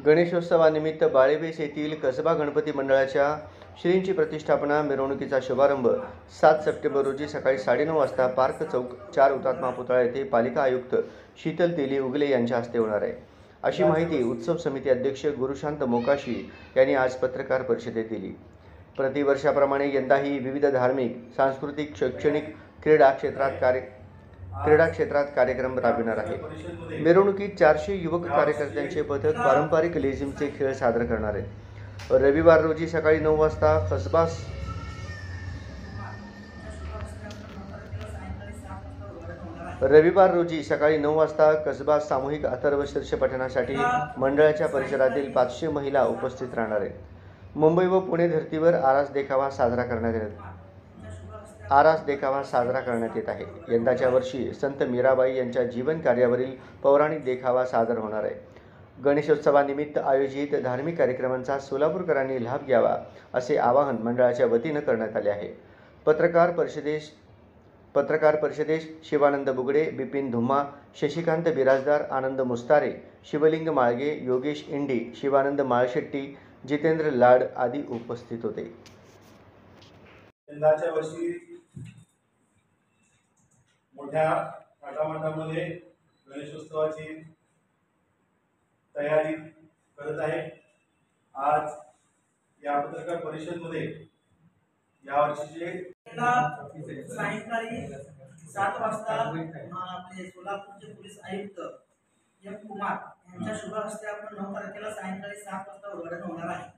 गणेशोत्सवानिमित्त बाळेबेस येथील कसबा गणपती मंडळाच्या श्रींची प्रतिष्ठापना मिरवणुकीचा शुभारंभ 7 सप्टेंबर रोजी सकाळी 9:30 वाजता पार्क चौक 4 हुतात्मा पुतळा येथे पालिका आयुक्त शीतल तेली उगले यांच्या हस्ते होणार आहे, अशी माहिती उत्सव समिती अध्यक्ष गुरुशांत मोकाशी यांनी आज पत्रकार परिषदेत दिली। प्रतिवर्षाप्रमाणे यंदाही विविध धार्मिक, सांस्कृतिक, शैक्षणिक, क्रीडा क्षेत्रात कार्यक्रम राबविणार आहे। मिरवणुकीत 400 युवक कार्यकर्त्यांचे पथक पारंपरिक लेझिमचे खेळ सादर करणार आहे। रविवार रोजी सकाळी 9 वाजता कसबा सामूहिक अथर्व शीर्ष पठणासाठी मंडळाच्या परिसरातील 500 महिला उपस्थित राहणार आहेत। मुंबई व पुणे धर्तीवर आरास देखावा साजरा करण्यात येत आहे। यंदाच्या वर्षी संत मीराबाई यांच्या जीवन कार्यावरील पौराणिक देखावा सादर होणार आहे। गणेशोत्सवानिमित्त आयोजित धार्मिक कार्यक्रमांचा सोलापूरकरांनी लाभ घ्यावा असे आवाहन मंडळाच्या वतीने करण्यात आले आहे। पत्रकार परिषदेस शिवानंद बुगडे, बिपिन धुम्मा, शशिकांत बिराजदार, आनंद मुस्तारे, शिवलिंग माळगे, योगेश इंडी, शिवानंद माळशेट्टी, जितेंद्र लाड आदी उपस्थित होते। यंदाच्या वर्षी मोठ्या थाटामाटामध्ये गणेशोत्सवाची तयारी करत आहे। आज या पत्रकार परिषदेमध्ये यावर्षीचे सायंकाळी 7 वाजता आपले सोलापूरचे पोलीस आयुक्त एम कुमार यांच्या शुभ हस्ते आपण 9 तारखेला सायंकाळी 7 वाजता उद्घाटन होणार आहे।